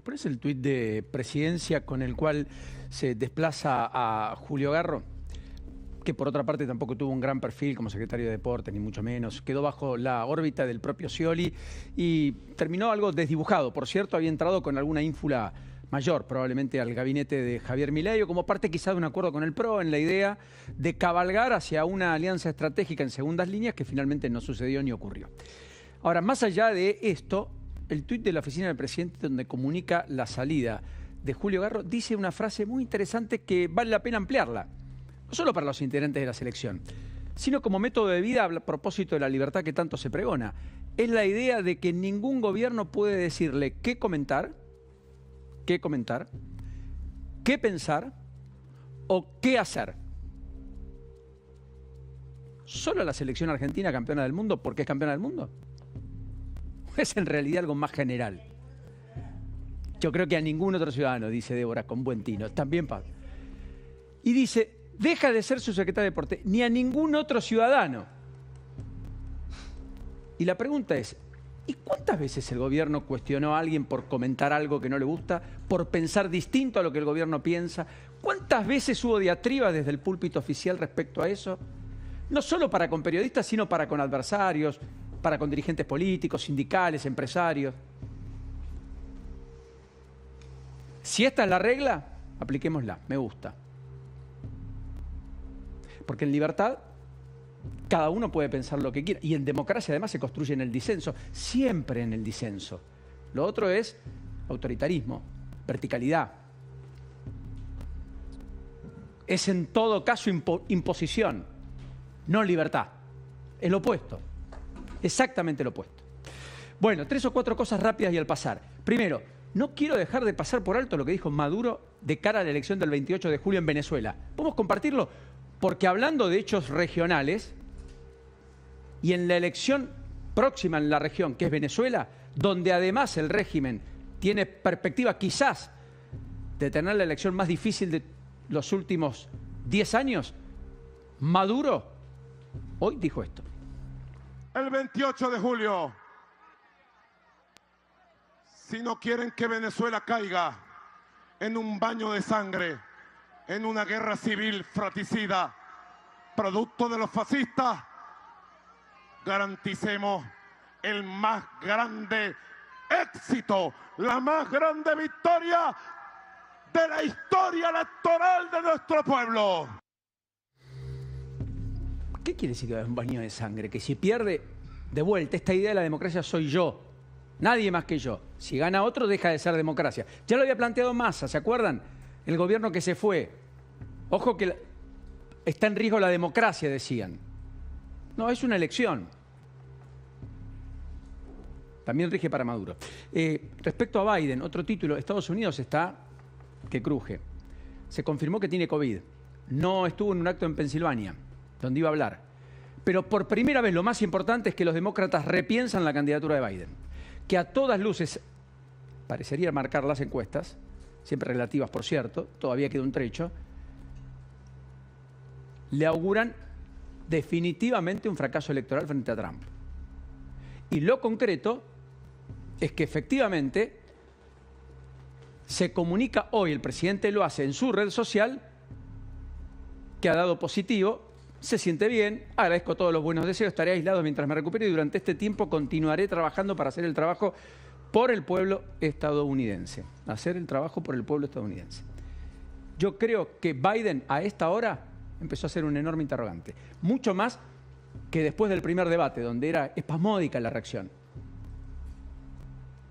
¿Nos pones el tuit de Presidencia con el cual se desplaza a Julio Garro? Que por otra parte tampoco tuvo un gran perfil como secretario de Deportes, ni mucho menos. Quedó bajo la órbita del propio Scioli y terminó algo desdibujado. Por cierto, había entrado con alguna ínfula mayor, probablemente al gabinete de Javier Milei, o como parte quizá de un acuerdo con el PRO en la idea de cabalgar hacia una alianza estratégica en segundas líneas que finalmente no sucedió ni ocurrió. Ahora, más allá de esto, el tuit de la oficina del presidente donde comunica la salida de Julio Garro dice una frase muy interesante que vale la pena ampliarla. No solo para los integrantes de la selección, sino como método de vida a propósito de la libertad que tanto se pregona. Es la idea de que ningún gobierno puede decirle qué comentar, qué pensar o qué hacer. ¿Solo la selección argentina campeona del mundo porque es campeona del mundo? ¿O es en realidad algo más general? Yo creo que a ningún otro ciudadano, dice Débora con buen tino, también Pablo. Y dice, deja de ser su secretario de Deporte, ni a ningún otro ciudadano. Y la pregunta es, ¿y cuántas veces el gobierno cuestionó a alguien por comentar algo que no le gusta, por pensar distinto a lo que el gobierno piensa? ¿Cuántas veces hubo diatribas desde el púlpito oficial respecto a eso? No solo para con periodistas, sino para con adversarios, para con dirigentes políticos, sindicales, empresarios. Si esta es la regla, apliquémosla, me gusta. Porque en libertad cada uno puede pensar lo que quiera. Y en democracia además se construye en el disenso, siempre en el disenso. Lo otro es autoritarismo, verticalidad. Es en todo caso imposición, no libertad. Es lo opuesto, exactamente lo opuesto. Bueno, 3 o 4 cosas rápidas y al pasar. Primero, no quiero dejar de pasar por alto lo que dijo Maduro de cara a la elección del 28 de julio en Venezuela. ¿Podemos compartirlo? Porque hablando de hechos regionales y en la elección próxima en la región, que es Venezuela, donde además el régimen tiene perspectiva quizás de tener la elección más difícil de los últimos 10 años, Maduro hoy dijo esto. El 28 de julio, si no quieren que Venezuela caiga en un baño de sangre, en una guerra civil fratricida, producto de los fascistas, garanticemos el más grande éxito, la más grande victoria de la historia electoral de nuestro pueblo. ¿Qué quiere decir que es un baño de sangre? Que si pierde, de vuelta, esta idea de la democracia soy yo, nadie más que yo. Si gana otro, deja de ser democracia. Ya lo había planteado Massa, ¿se acuerdan? El gobierno que se fue. Ojo que está en riesgo la democracia, decían. No, es una elección. También rige para Maduro. Respecto a Biden, otro título, Estados Unidos está que cruje. Se confirmó que tiene COVID. No estuvo en un acto en Pensilvania, donde iba a hablar. Pero por primera vez lo más importante es que los demócratas repiensan la candidatura de Biden. Que a todas luces parecería marcar las encuestas, siempre relativas por cierto, todavía queda un trecho, le auguran definitivamente un fracaso electoral frente a Trump. Y lo concreto es que efectivamente se comunica hoy, el presidente lo hace en su red social, que ha dado positivo, se siente bien, agradezco todos los buenos deseos, estaré aislado mientras me recupere y durante este tiempo continuaré trabajando para hacer el trabajo por el pueblo estadounidense. Hacer el trabajo por el pueblo estadounidense. Yo creo que Biden a esta hora empezó a ser un enorme interrogante. Mucho más que después del primer debate, donde era espasmódica la reacción.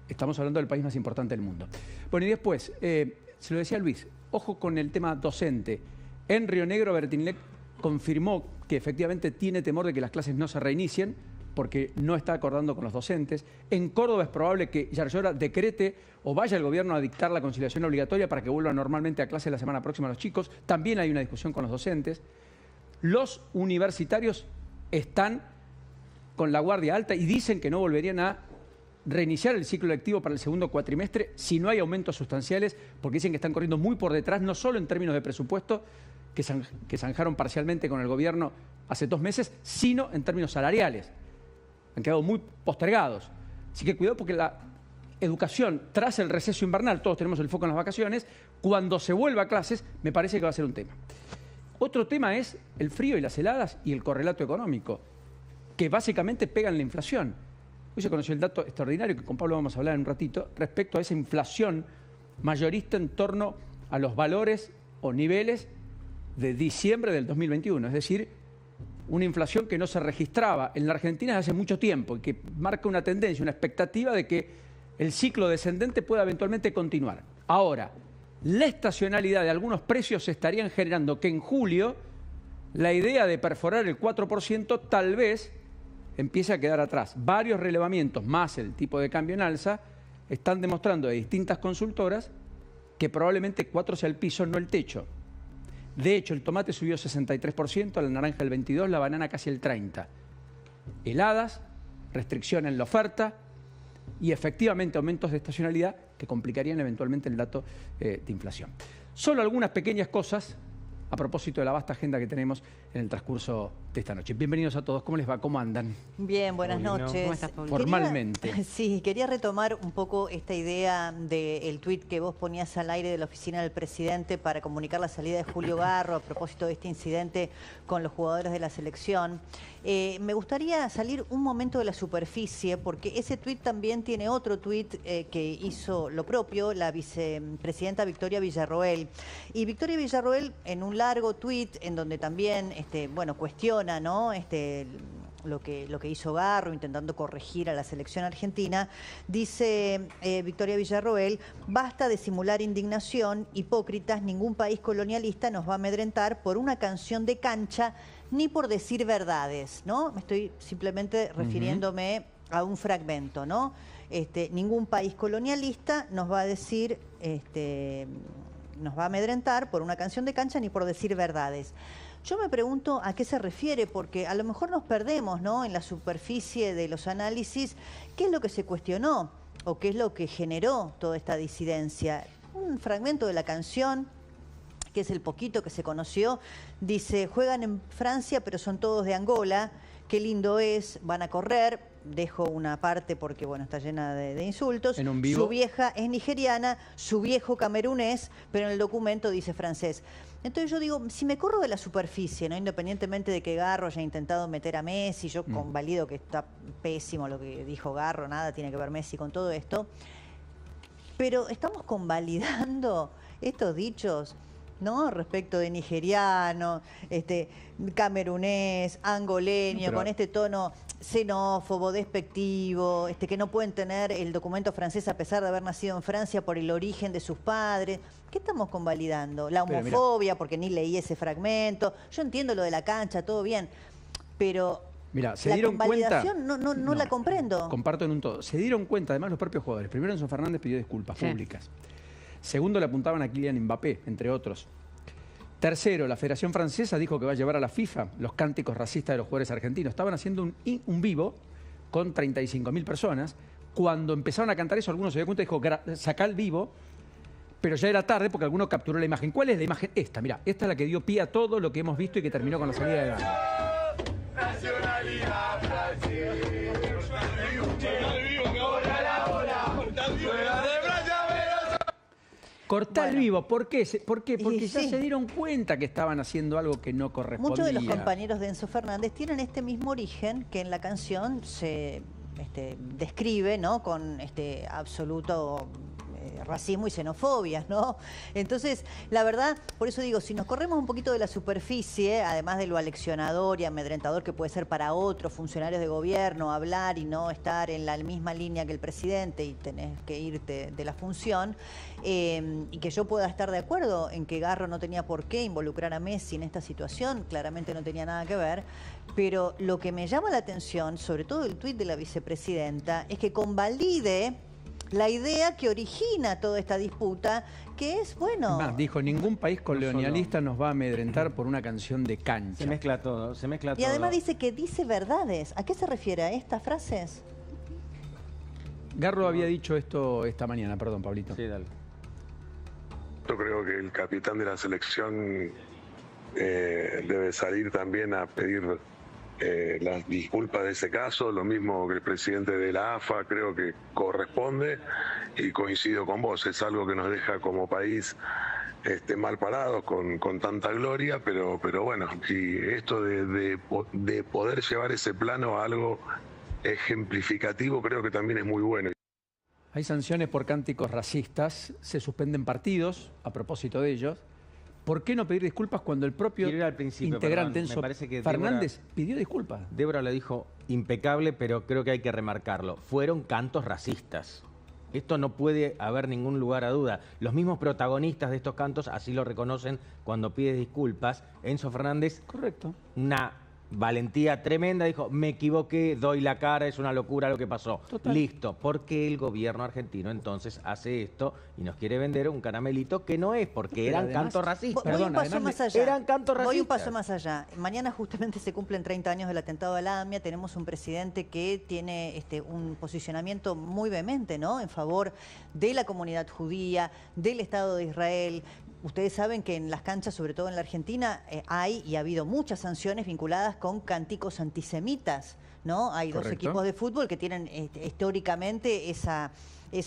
Estamos hablando del país más importante del mundo. Bueno, y después, se lo decía Luis, ojo con el tema docente. En Río Negro, Bertinlec confirmó que efectivamente tiene temor de que las clases no se reinicien, porque no está acordando con los docentes. En Córdoba es probable que Yarlora decrete o vaya el gobierno a dictar la conciliación obligatoria para que vuelvan normalmente a clase la semana próxima los chicos. También hay una discusión con los docentes. Los universitarios están con la guardia alta y dicen que no volverían a reiniciar el ciclo lectivo para el segundo cuatrimestre si no hay aumentos sustanciales, porque dicen que están corriendo muy por detrás, no solo en términos de presupuesto, que zanjaron parcialmente con el gobierno hace 2 meses, sino en términos salariales. Han quedado muy postergados. Así que cuidado porque educación tras el receso invernal, todos tenemos el foco en las vacaciones, cuando se vuelva a clases, me parece que va a ser un tema. Otro tema es el frío y las heladas y el correlato económico, que básicamente pegan la inflación. Hoy se conoció el dato extraordinario, que con Pablo vamos a hablar en un ratito, respecto a esa inflación mayorista en torno a los valores o niveles de diciembre del 2021, es decir, una inflación que no se registraba en la Argentina desde hace mucho tiempo y que marca una tendencia, una expectativa de que el ciclo descendente pueda eventualmente continuar. Ahora, la estacionalidad de algunos precios estarían generando que en julio la idea de perforar el 4% tal vez empiece a quedar atrás. Varios relevamientos, más el tipo de cambio en alza, están demostrando de distintas consultoras que probablemente 4 sea el piso, no el techo. De hecho, el tomate subió 63%, la naranja el 22%, la banana casi el 30%. Heladas, restricción en la oferta y efectivamente aumentos de estacionalidad que complicarían eventualmente el dato de inflación. Solo algunas pequeñas cosas a propósito de la vasta agenda que tenemos en el transcurso de esta noche. Bienvenidos a todos. ¿Cómo les va? ¿Cómo andan? Bien, buenas noches. ¿Cómo estás, Pablo? Formalmente. Sí, quería retomar un poco esta idea del tuit que vos ponías al aire de la oficina del presidente para comunicar la salida de Julio Garro a propósito de este incidente con los jugadores de la selección. Me gustaría salir un momento de la superficie porque ese tuit también tiene otro tuit que hizo lo propio la vicepresidenta Victoria Villarroel. Y Victoria Villarroel en un largo tuit en donde también cuestiona, ¿no? Lo que hizo Garro, intentando corregir a la selección argentina, dice Victoria Villarroel: basta de simular indignación, hipócritas, ningún país colonialista nos va a amedrentar por una canción de cancha ni por decir verdades, ¿no? Me estoy simplemente refiriéndome a un fragmento, ¿no? Ningún país colonialista nos va a decir, nos va a amedrentar por una canción de cancha ni por decir verdades. Yo me pregunto a qué se refiere, porque a lo mejor nos perdemos, ¿no?, en la superficie de los análisis. ¿Qué es lo que se cuestionó o qué es lo que generó toda esta disidencia? Un fragmento de la canción, que es el poquito que se conoció, dice: juegan en Francia pero son todos de Angola, qué lindo es, van a correr. Dejo una parte porque, bueno, está llena de insultos. En un vivo. Su vieja es nigeriana, su viejo camerunés, pero en el documento dice francés. Entonces yo digo, si me corro de la superficie, ¿no?, independientemente de que Garro haya intentado meter a Messi, yo convalido que está pésimo lo que dijo Garro, nada tiene que ver Messi con todo esto, pero estamos convalidando estos dichos, ¿no?, respecto de nigeriano, camerunés, angoleño, con este tono xenófobo, despectivo, que no pueden tener el documento francés a pesar de haber nacido en Francia por el origen de sus padres. ¿Qué estamos convalidando? La homofobia, porque ni leí ese fragmento. Yo entiendo lo de la cancha, todo bien, pero Mira, se la dieron cuenta. convalidación no la comprendo. Comparto en un todo. Se dieron cuenta, además, los propios jugadores. Primero, Enzo Fernández pidió disculpas públicas. Segundo, le apuntaban a Kylian Mbappé, entre otros. Tercero, la Federación Francesa dijo que va a llevar a la FIFA los cánticos racistas de los jugadores argentinos. Estaban haciendo un vivo con 35.000 personas. Cuando empezaron a cantar eso, algunos se dio cuenta y dijo: sacá el vivo. Pero ya era tarde porque alguno capturó la imagen. ¿Cuál es la imagen? Esta, mira, esta es la que dio pie a todo lo que hemos visto y que terminó con la salida de Garro. Nacionalidad Brasil. Cortá el vivo. ¿Por qué? Porque ya sí, se dieron cuenta que estaban haciendo algo que no correspondía. Muchos de los compañeros de Enzo Fernández tienen este mismo origen que en la canción se describe, ¿no?, con absoluto racismo y xenofobia, ¿no? Entonces, la verdad, por eso digo, si nos corremos un poquito de la superficie, además de lo aleccionador y amedrentador que puede ser para otros funcionarios de gobierno hablar y no estar en la misma línea que el presidente y tenés que irte de la función, y que yo pueda estar de acuerdo en que Garro no tenía por qué involucrar a Messi en esta situación, claramente no tenía nada que ver, pero lo que me llama la atención, sobre todo el tuit de la vicepresidenta, es que convalide la idea que origina toda esta disputa, que es, bueno... Más, dijo, ningún país colonialista nos va a amedrentar por una canción de cancha. Se mezcla todo, se mezcla todo. Y además dice que dice verdades. ¿A qué se refiere? ¿A estas frases? Garro había dicho esto esta mañana, perdón, Pablito. Sí, dale. Yo creo que el capitán de la selección debe salir también a pedir las disculpas de ese caso, lo mismo que el presidente de la AFA, creo que corresponde y coincido con vos, es algo que nos deja como país mal parados con tanta gloria, pero bueno, y esto de poder llevar ese plano a algo ejemplificativo creo que también es muy bueno. Hay sanciones por cánticos racistas, se suspenden partidos a propósito de ellos. ¿Por qué no pedir disculpas cuando el propio integrante Enzo Fernández pidió disculpas? Débora lo dijo impecable, pero creo que hay que remarcarlo. Fueron cantos racistas. Esto no puede haber ningún lugar a duda. Los mismos protagonistas de estos cantos así lo reconocen cuando pide disculpas. Enzo Fernández, correcto, una valentía tremenda, dijo, me equivoqué, doy la cara, es una locura lo que pasó. Total. Listo, porque el gobierno argentino entonces hace esto y nos quiere vender un caramelito que no es, porque pero eran además, cantos racistas. Voy un paso más allá. Eran cantos racistas. Voy un paso más allá. Mañana justamente se cumplen 30 años del atentado a la AMIA. Tenemos un presidente que tiene un posicionamiento muy vehemente, ¿no? En favor de la comunidad judía, del Estado de Israel. Ustedes saben que en las canchas, sobre todo en la Argentina, hay y ha habido muchas sanciones vinculadas con cánticos antisemitas, ¿no? Hay dos equipos de fútbol que tienen históricamente esa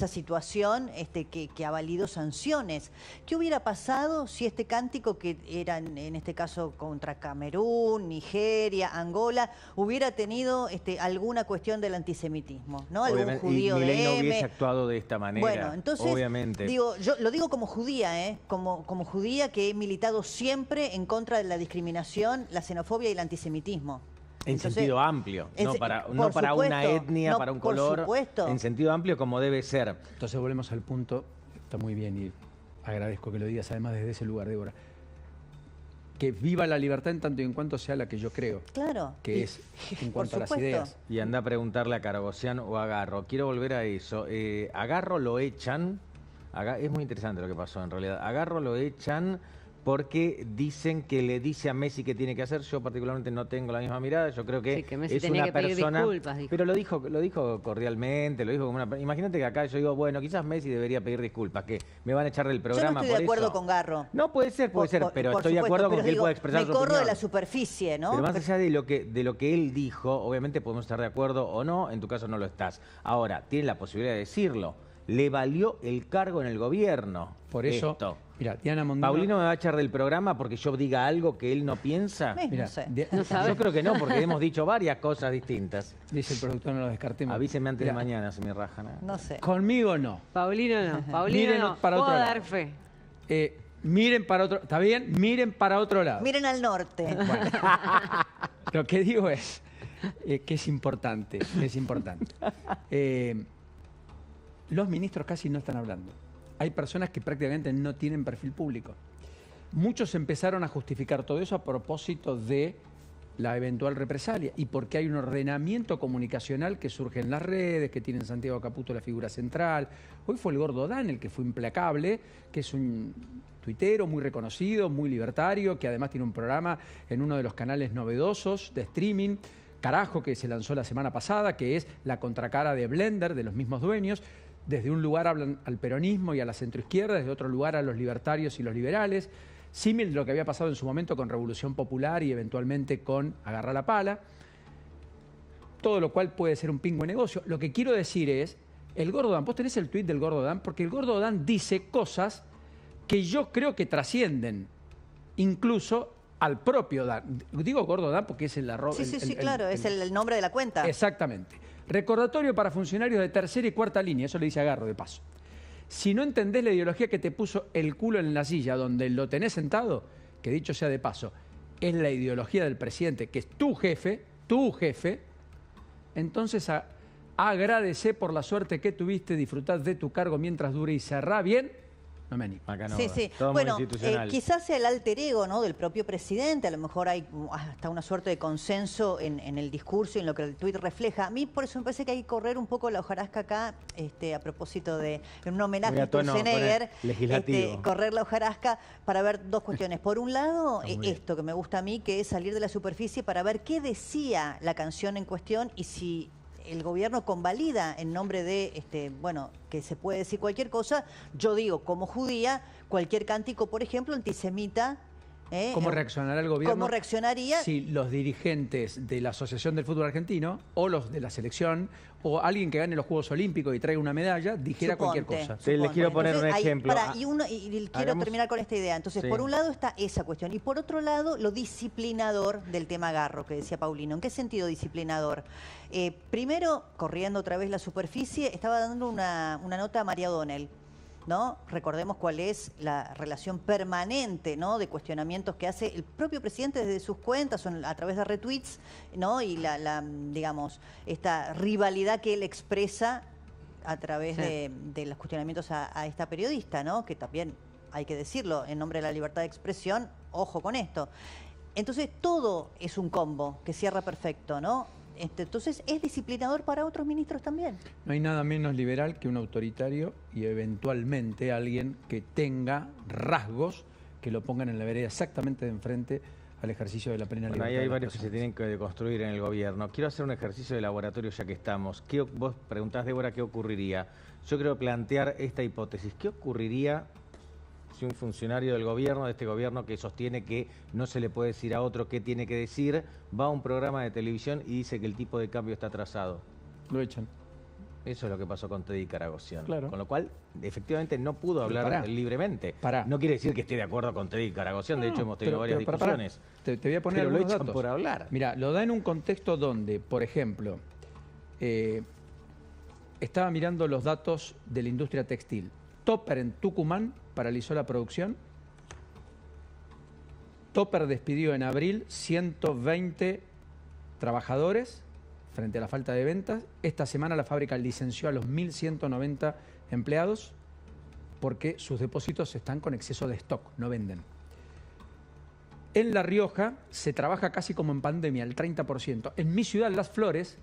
situación que ha valido sanciones. ¿Qué hubiera pasado si este cántico, que era en este caso contra Camerún, Nigeria, Angola, hubiera tenido alguna cuestión del antisemitismo, ¿no? Algún judío de M. no hubiese actuado de esta manera. Bueno, entonces, obviamente. Digo, yo lo digo como judía, como judía que he militado siempre en contra de la discriminación, la xenofobia y el antisemitismo. En sentido amplio, no para una etnia, para un color, en sentido amplio como debe ser. Entonces volvemos al punto, está muy bien y agradezco que lo digas además desde ese lugar, Débora. Que viva la libertad en tanto y en cuanto sea la que yo creo. Claro. Que es en cuanto a las ideas. Y anda a preguntarle a Karagosian o a Garro. Quiero volver a eso. A Garro lo echan, es muy interesante lo que pasó en realidad. A Garro lo echan porque dicen que le dice a Messi qué tiene que hacer. Yo particularmente no tengo la misma mirada. Yo creo que, Messi es tenía una que pedir persona... disculpas, dijo. Pero lo dijo cordialmente, lo dijo como una... Imagínate que acá yo digo, bueno, quizás Messi debería pedir disculpas, que me van a echar del programa. Yo no estoy de acuerdo eso. con Garro. No, puede ser, pero estoy de acuerdo con que él pueda expresar su opinión. Me corro de la superficie, ¿no? Pero más allá de lo que él dijo, obviamente podemos estar de acuerdo o no, en tu caso no lo estás. Ahora, tiene la posibilidad de decirlo. Le valió el cargo en el gobierno. Por eso, esto. Mira, Diana Mondino... ¿Paulino me va a echar del programa porque yo diga algo que él no piensa? No sé. Yo creo que no, porque hemos dicho varias cosas distintas. Dice el productor, no lo descartemos. Avíseme antes de mañana si me rajan. No sé. Conmigo no. Paulino no. Paulino Miren no. para otro Puedo lado. dar fe. Miren para otro... ¿Está bien? Miren para otro lado. Miren al norte. Bueno, lo que digo es que es importante, los ministros casi no están hablando. Hay personas que prácticamente no tienen perfil público. Muchos empezaron a justificar todo eso a propósito de la eventual represalia y porque hay un ordenamiento comunicacional que surge en las redes, que tiene en Santiago Caputo la figura central. Hoy fue el Gordo Dan el que fue implacable, que es un tuitero muy reconocido, muy libertario, que además tiene un programa en uno de los canales novedosos de streaming, Carajo, que se lanzó la semana pasada, que es la contracara de Blender, de los mismos dueños. Desde un lugar hablan al peronismo y a la centroizquierda, desde otro lugar a los libertarios y los liberales. Símil de lo que había pasado en su momento con Revolución Popular y eventualmente con Agarra la Pala. Todo lo cual puede ser un pingüe negocio. Lo que quiero decir es, el Gordo Dan, vos tenés el tuit del Gordo Dan, porque el Gordo Dan dice cosas que yo creo que trascienden incluso al propio Dan. Digo Gordo Dan porque es el arroba. Sí, claro, es el nombre de la cuenta. Exactamente. Recordatorio para funcionarios de tercera y cuarta línea, eso le dice Agarro de paso. Si no entendés la ideología que te puso el culo en la silla donde lo tenés sentado, que dicho sea de paso, es la ideología del presidente, que es tu jefe, entonces agradecé por la suerte que tuviste, disfrutad de tu cargo mientras dure y cerrá bien. No me animo. Acá no, Sí. todo Bueno, muy institucional. quizás sea el alter ego, ¿no?, del propio presidente. A lo mejor hay hasta una suerte de consenso en el discurso y en lo que el tuit refleja. A mí por eso me parece que hay que correr un poco la hojarasca acá, a propósito de un homenaje a Sturzenegger, correr la hojarasca para ver dos cuestiones. Por un lado, esto que me gusta a mí, que es salir de la superficie para ver qué decía la canción en cuestión y si el gobierno convalida en nombre de, que se puede decir cualquier cosa. Yo digo, como judía, cualquier cántico, por ejemplo, antisemita, ¿Cómo reaccionará el gobierno? ¿Cómo reaccionaría? Si los dirigentes de la Asociación del Fútbol Argentino o los de la selección o alguien que gane los Juegos Olímpicos y traiga una medalla dijera cualquier cosa. Sí, les quiero poner un ejemplo. Y quiero terminar con esta idea. Entonces, por un lado está esa cuestión y por otro lado lo disciplinador del tema Garro, que decía Paulino. ¿En qué sentido disciplinador? Primero, corriendo otra vez la superficie, estaba dando una nota a María O'Donnell, ¿no? Recordemos cuál es la relación permanente, ¿no?, de cuestionamientos que hace el propio presidente desde sus cuentas o a través de retweets, ¿no? Y digamos, esta rivalidad que él expresa a través de los cuestionamientos a esta periodista, ¿no? Que también, hay que decirlo, en nombre de la libertad de expresión, ojo con esto. Entonces, todo es un combo que cierra perfecto, ¿no? Entonces, ¿es disciplinador para otros ministros también? No hay nada menos liberal que un autoritario y eventualmente alguien que tenga rasgos que lo pongan en la vereda exactamente de enfrente al ejercicio de la plena libertad. Ahí hay varios que se tienen que construir en el gobierno. Quiero hacer un ejercicio de laboratorio ya que estamos. Vos preguntás, Débora, ¿qué ocurriría? Yo creo plantear esta hipótesis. ¿Qué ocurriría si un funcionario del gobierno, de este gobierno que sostiene que no se le puede decir a otro qué tiene que decir, va a un programa de televisión y dice que el tipo de cambio está atrasado? Lo echan. Eso es lo que pasó con Teddy Karagosian. Claro. Con lo cual, efectivamente, no pudo hablar libremente. No quiere decir que esté de acuerdo con Teddy Karagosian, de hecho hemos tenido varias discusiones. Te voy a poner pero lo algunos echan datos. por hablar. Mira, lo da en un contexto donde, por ejemplo, estaba mirando los datos de la industria textil. Topper en Tucumán paralizó la producción. Topper despidió en abril 120 trabajadores frente a la falta de ventas. Esta semana la fábrica licenció a los 1.190 empleados porque sus depósitos están con exceso de stock, no venden. En La Rioja se trabaja casi como en pandemia, el 30%. En mi ciudad, Las Flores,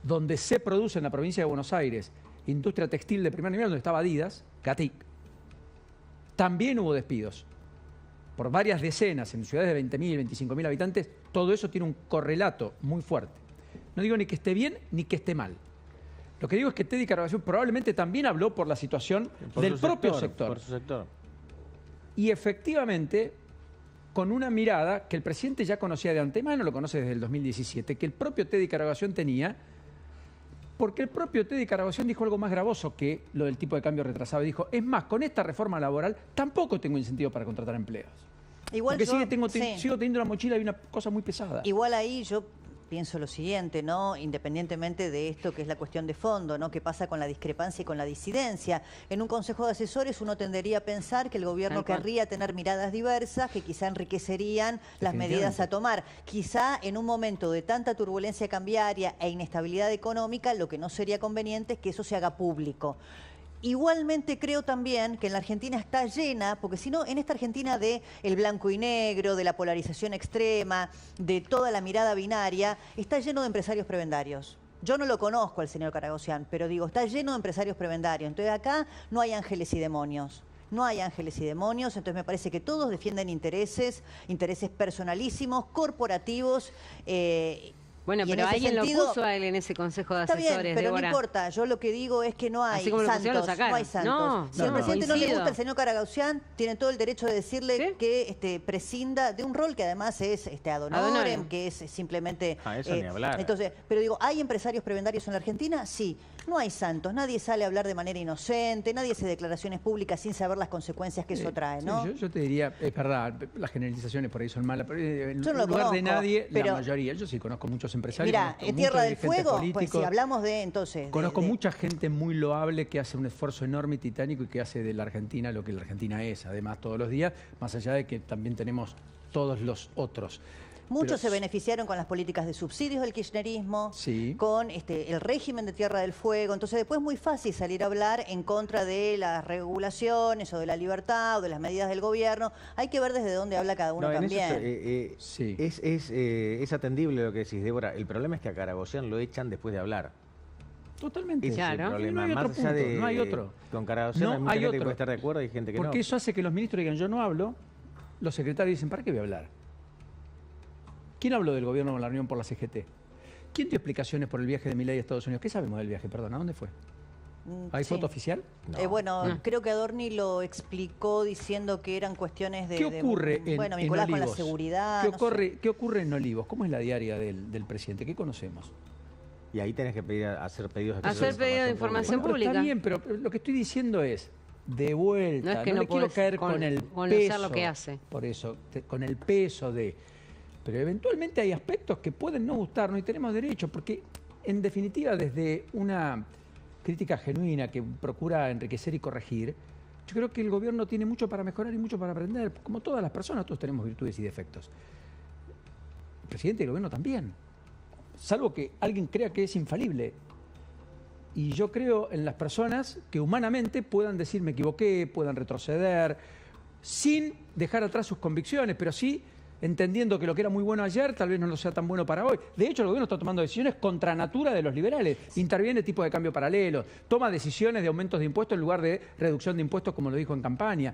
donde se produce en la provincia de Buenos Aires industria textil de primer nivel, donde estaba Adidas, Gatic, también hubo despidos. Por varias decenas, en ciudades de 20.000, 25.000 habitantes, todo eso tiene un correlato muy fuerte. No digo ni que esté bien ni que esté mal. Lo que digo es que Teddy Karagosian probablemente también habló por la situación del propio sector. Por su sector. Y efectivamente, con una mirada que el presidente ya conocía de antemano, lo conoce desde el 2017, que el propio Teddy Karagosian tenía, porque el propio Teddy Karagosian dijo algo más gravoso que lo del tipo de cambio retrasado. Dijo, es más, con esta reforma laboral tampoco tengo incentivo para contratar empleos. Igual porque yo, sigo teniendo una mochila y una cosa muy pesada. Igual ahí yo pienso lo siguiente, ¿no? Independientemente de esto que es la cuestión de fondo, ¿no? ¿Qué pasa con la discrepancia y con la disidencia? En un consejo de asesores uno tendería a pensar que el gobierno querría tener miradas diversas que quizá enriquecerían las medidas a tomar. Quizá en un momento de tanta turbulencia cambiaria e inestabilidad económica, lo que no sería conveniente es que eso se haga público. Igualmente creo también que en la Argentina está llena, porque si no, en esta Argentina de el blanco y negro, de la polarización extrema, de toda la mirada binaria, está lleno de empresarios prebendarios. Yo no lo conozco al señor Karagosian, pero digo, está lleno de empresarios prebendarios. Entonces acá no hay ángeles y demonios. No hay ángeles y demonios, entonces me parece que todos defienden intereses personalísimos, corporativos. Bueno, pero alguien lo puso a él en ese consejo de asesores. Está bien, pero no importa. Yo lo que digo es que no hay santos. No hay santos. Si al presidente no le gusta el señor Karagosian, tiene todo el derecho de decirle que prescinda de un rol que además es ad honorem, que es simplemente... eso ni hablar. Entonces, pero digo, ¿hay empresarios prebendarios en la Argentina? Sí. No hay santos. Nadie sale a hablar de manera inocente, nadie hace declaraciones públicas sin saber las consecuencias que eso trae, ¿no? Sí, yo te diría, es verdad, las generalizaciones por ahí son malas, pero en yo no lugar conozco, de nadie, la mayoría. Yo sí conozco muchos empresarios. Mira, en Tierra del Fuego, pues si hablamos de entonces... Conozco mucha gente muy loable que hace un esfuerzo enorme y titánico y que hace de la Argentina lo que la Argentina es, además todos los días, más allá de que también tenemos todos los otros. Muchos se beneficiaron con las políticas de subsidios del kirchnerismo, con el régimen de Tierra del Fuego. Entonces después es muy fácil salir a hablar en contra de las regulaciones o de la libertad o de las medidas del gobierno. Hay que ver desde dónde habla cada uno también. Es atendible lo que decís, Débora. El problema es que a Karagosian lo echan después de hablar. Totalmente. Ese es el problema. No hay otro punto, no hay otro. Con Karagosian hay mucha gente que puede estar de acuerdo y gente que no. Porque eso hace que los ministros digan, yo no hablo. Los secretarios dicen, ¿para qué voy a hablar? ¿Quién habló del gobierno en la reunión por la CGT? ¿Quién dio explicaciones por el viaje de Milei a Estados Unidos? ¿Qué sabemos del viaje? Perdón, ¿a dónde fue? ¿Hay foto oficial? No. Bueno, creo que Adorni lo explicó diciendo que eran cuestiones de... ¿Qué ocurre bueno, vinculadas con la seguridad. ¿Qué ocurre en Olivos? ¿Cómo es la diaria del presidente? ¿Qué conocemos? Y ahí tenés que hacer pedidos de información pública. Está bien, pero lo que estoy diciendo es, de vuelta, no, es que no le quiero caer con el peso, lo que hace. Por eso, con el peso de... Pero eventualmente hay aspectos que pueden no gustarnos y tenemos derecho, porque en definitiva desde una crítica genuina que procura enriquecer y corregir, yo creo que el gobierno tiene mucho para mejorar y mucho para aprender, como todas las personas, todos tenemos virtudes y defectos. El presidente y el gobierno también, salvo que alguien crea que es infalible. Y yo creo en las personas que humanamente puedan decir me equivoqué, puedan retroceder, sin dejar atrás sus convicciones, pero sí entendiendo que lo que era muy bueno ayer tal vez no lo sea tan bueno para hoy. De hecho, el gobierno está tomando decisiones contra natura de los liberales. Interviene tipo de cambio paralelo, toma decisiones de aumentos de impuestos en lugar de reducción de impuestos, como lo dijo en campaña.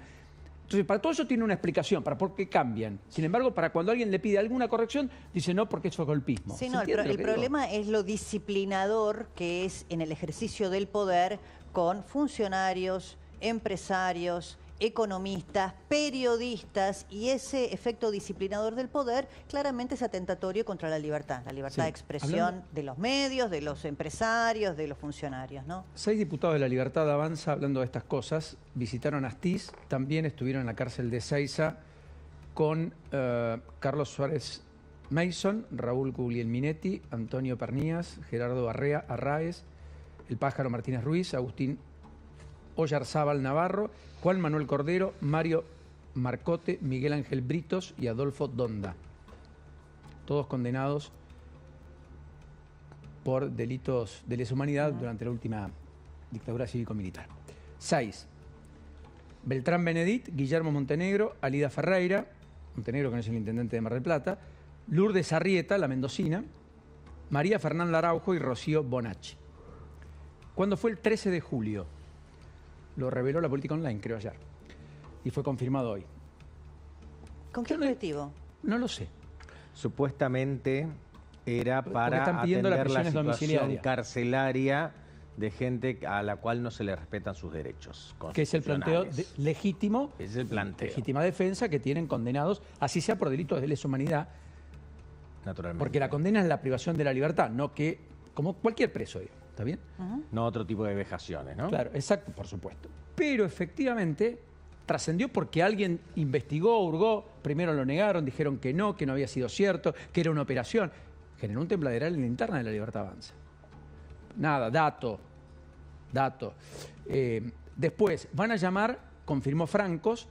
Entonces, para todo eso tiene una explicación, para por qué cambian. Sin embargo, para cuando alguien le pide alguna corrección, dice no, porque eso es golpismo. Sí, no, el problema es lo disciplinador que es en el ejercicio del poder con funcionarios, empresarios, economistas, periodistas, y ese efecto disciplinador del poder claramente es atentatorio contra la libertad de expresión de los medios, de los empresarios, de los funcionarios, ¿no? 6 diputados de La Libertad Avanza, hablando de estas cosas, visitaron Astiz, también estuvieron en la cárcel de Ezeiza con Carlos Suárez Mason, Raúl Guglielminetti, Antonio Pernías, Gerardo Arraez, el Pájaro Martínez Ruiz, Agustín Oyarzábal Navarro, Juan Manuel Cordero, Mario Marcote, Miguel Ángel Britos y Adolfo Donda. Todos condenados por delitos de lesa humanidad durante la última dictadura cívico-militar. 6. Beltrán Benedit, Guillermo Montenegro, Alida Ferreira, Montenegro que no es el intendente de Mar del Plata, Lourdes Arrieta, la mendocina, María Fernanda Araujo y Rocío Bonacci. ¿Cuándo fue? El 13 de julio. Lo reveló la Política Online, creo, ayer. Y fue confirmado hoy. ¿Con qué objetivo? No lo sé. Supuestamente era para atender la situación carcelaria de gente a la cual no se le respetan sus derechos. Que es el planteo legítimo. Es el planteo. Legítima defensa que tienen condenados, así sea por delitos de lesa humanidad. Naturalmente. Porque la condena es la privación de la libertad, no que, como cualquier preso, ¿está bien? No otro tipo de vejaciones, ¿no? Claro, exacto, por supuesto. Pero efectivamente trascendió porque alguien investigó, hurgó, primero lo negaron, dijeron que no había sido cierto, que era una operación. Generó un tembladeral en la interna de La Libertad Avanza. Nada, dato. Después van a llamar, confirmó Francos,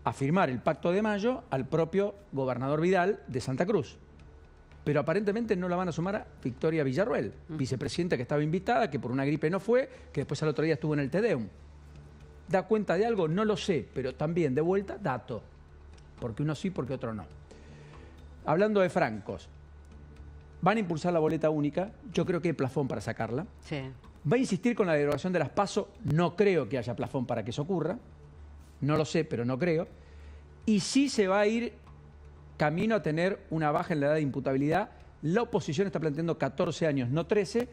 a firmar el Pacto de Mayo al propio gobernador Vidal de Santa Cruz. Pero aparentemente no la van a sumar a Victoria Villarruel, vicepresidenta que estaba invitada, que por una gripe no fue, que después al otro día estuvo en el Te Deum. ¿Da cuenta de algo? No lo sé, pero también de vuelta, dato. Porque uno sí, porque otro no. Hablando de Francos, van a impulsar la boleta única, yo creo que hay plafón para sacarla. Sí. Va a insistir con la derogación de las PASO, no creo que haya plafón para que eso ocurra. No lo sé, pero no creo. Y sí se va a ir camino a tener una baja en la edad de imputabilidad. La oposición está planteando 14 años, no 13,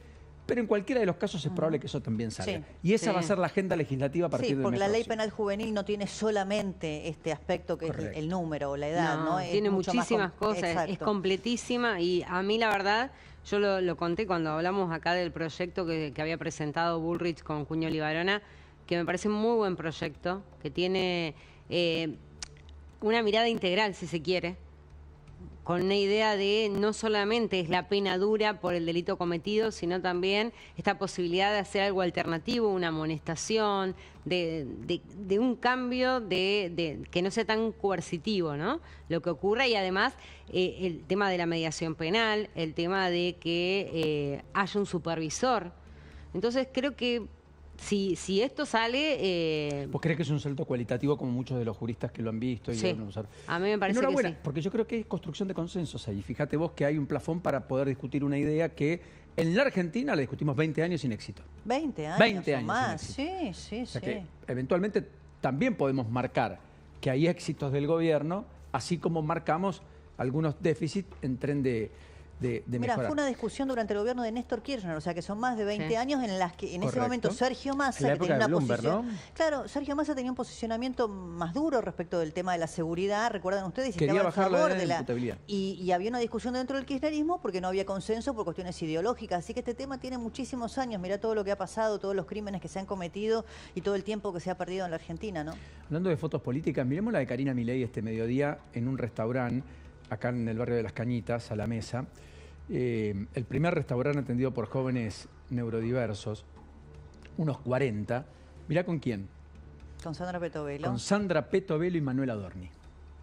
pero en cualquiera de los casos es probable que eso también salga. Sí. Y esa va a ser la agenda legislativa a partir del mes porque la ley próximo. penal juvenil no tiene solamente este aspecto que es el número o la edad, ¿no? Tiene muchísimas cosas, Exacto. es completísima, y a mí la verdad, yo lo conté cuando hablamos acá del proyecto que había presentado Bullrich con Cuño Libarona, que me parece un muy buen proyecto, que tiene una mirada integral, si se quiere, con una idea de no solamente es la pena dura por el delito cometido, sino también esta posibilidad de hacer algo alternativo, una amonestación, de un cambio que no sea tan coercitivo, ¿no? Lo que ocurra, y además el tema de la mediación penal, el tema de que haya un supervisor. Entonces creo que si esto sale... ¿Vos crees que es un salto cualitativo como muchos de los juristas que lo han visto? Y Sí, lo van a usar? a mí me parece que sí. Porque yo creo que es construcción de consensos ahí. Fíjate vos que hay un plafón para poder discutir una idea que en la Argentina la discutimos 20 años sin éxito. 20 años, 20 o años más, sin éxito. sí. O sea que eventualmente también podemos marcar que hay éxitos del gobierno, así como marcamos algunos déficits en tren de de Mira, mejorar. fue una discusión durante el gobierno de Néstor Kirchner, o sea que son más de 20 años en las que en ese Correcto. momento Sergio Massa, En la que época tenía de una Bloomberg, posición, ¿no? claro, Sergio Massa tenía un posicionamiento más duro respecto del tema de la seguridad, recuerdan ustedes, y Quería estaba a bajar la favor edad de de imputabilidad. y había una discusión dentro del kirchnerismo porque no había consenso por cuestiones ideológicas, así que este tema tiene muchísimos años, mirá todo lo que ha pasado, todos los crímenes que se han cometido y todo el tiempo que se ha perdido en la Argentina, ¿no? Hablando de fotos políticas, miremos la de Karina Milei este mediodía en un restaurante acá en el barrio de Las Cañitas, a la mesa. El primer restaurante atendido por jóvenes neurodiversos, unos 40. Mirá con quién. Con Sandra Petovelo. Con Sandra Petovelo y Manuel Adorni.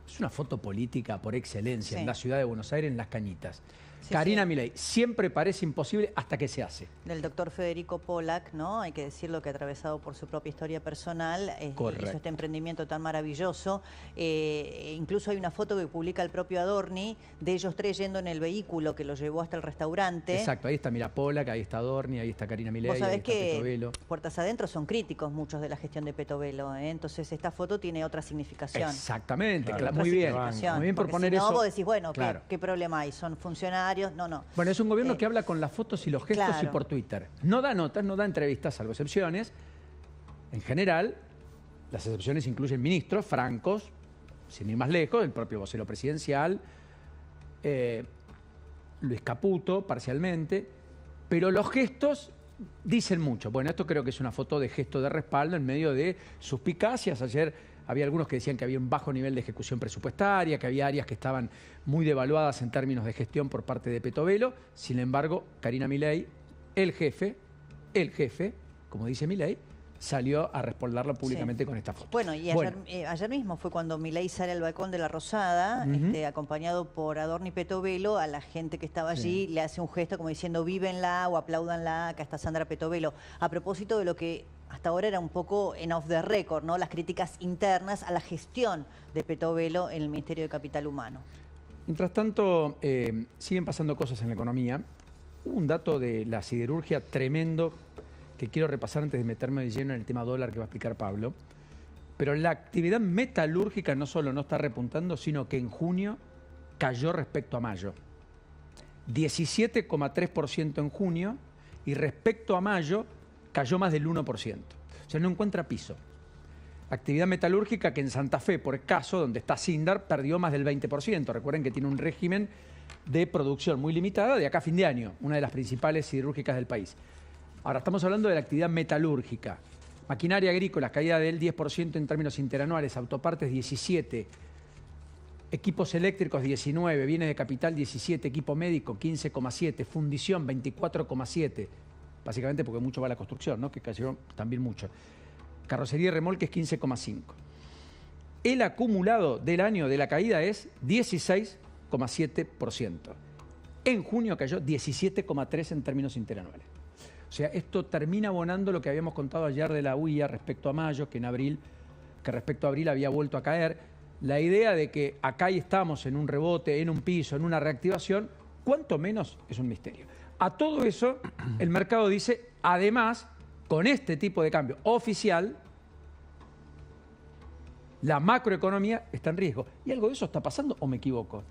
Es una foto política por excelencia Sí. en la ciudad de Buenos Aires, en Las Cañitas. Sí, Karina sí. Milei, siempre parece imposible hasta que se hace. Del doctor Federico Pollack, ¿no? Hay que decirlo que atravesado por su propia historia personal, Correcto. hizo este emprendimiento tan maravilloso. Incluso hay una foto que publica el propio Adorni de ellos tres yendo en el vehículo que los llevó hasta el restaurante. Exacto, ahí está, mira, Pollack, ahí está Adorni, ahí está Karina Milei, Vos ahí sabés está que Petovelo. puertas adentro son críticos muchos de la gestión de Petovelo, ¿eh? Entonces esta foto tiene otra significación. Exactamente, Claro. muy bien. Significación, Muy bien por porque poner si no, eso. vos decís, bueno, Claro. ¿qué problema hay? ¿Son funcionarios? No. Bueno, es un gobierno que habla con las fotos y los gestos claro. y por Twitter. No da notas, no da entrevistas, salvo excepciones. En general, las excepciones incluyen ministros francos, sin ir más lejos, el propio vocero presidencial, Luis Caputo, parcialmente, pero los gestos dicen mucho. Bueno, esto creo que es una foto de gesto de respaldo en medio de suspicacias. Ayer había algunos que decían que había un bajo nivel de ejecución presupuestaria, que había áreas que estaban muy devaluadas en términos de gestión por parte de Petovelo. Sin embargo, Karina Milei, el jefe, como dice Milei, salió a respaldarlo públicamente Sí. con esta foto. Bueno, y ayer mismo fue cuando Milei sale al balcón de la Rosada, acompañado por Adorni Petovelo, a la gente que estaba allí, le hace un gesto como diciendo vívenla o apláudanla, acá está Sandra Petovelo. A propósito de lo que hasta ahora era un poco en off the record, ¿no? Las críticas internas a la gestión de Petovelo en el Ministerio de Capital Humano. Mientras tanto, siguen pasando cosas en la economía. Hubo un dato de la siderurgia tremendo que quiero repasar antes de meterme de lleno en el tema dólar que va a explicar Pablo. Pero la actividad metalúrgica no solo no está repuntando, sino que en junio cayó respecto a mayo. 17,3% en junio y respecto a mayo cayó más del 1%. O sea, no encuentra piso. Actividad metalúrgica que en Santa Fe, por caso, donde está Sindar, perdió más del 20%. Recuerden que tiene un régimen de producción muy limitada de acá a fin de año, una de las principales siderúrgicas del país. Ahora, estamos hablando de la actividad metalúrgica. Maquinaria agrícola, caída del 10% en términos interanuales, autopartes 17%, equipos eléctricos 19%, bienes de capital 17%, equipo médico 15,7%, fundición 24,7%, básicamente porque mucho va a la construcción, ¿no? Que cayó también mucho. Carrocería y remolques 15,5%. El acumulado del año de la caída es 16,7%. En junio cayó 17,3% en términos interanuales. O sea, esto termina abonando lo que habíamos contado ayer de la UIA respecto a mayo, que respecto a abril había vuelto a caer. La idea de que acá estamos en un rebote, en un piso, en una reactivación, cuanto menos es un misterio. A todo eso, el mercado dice, además, con este tipo de cambio oficial, la macroeconomía está en riesgo. ¿Y algo de eso está pasando o me equivoco?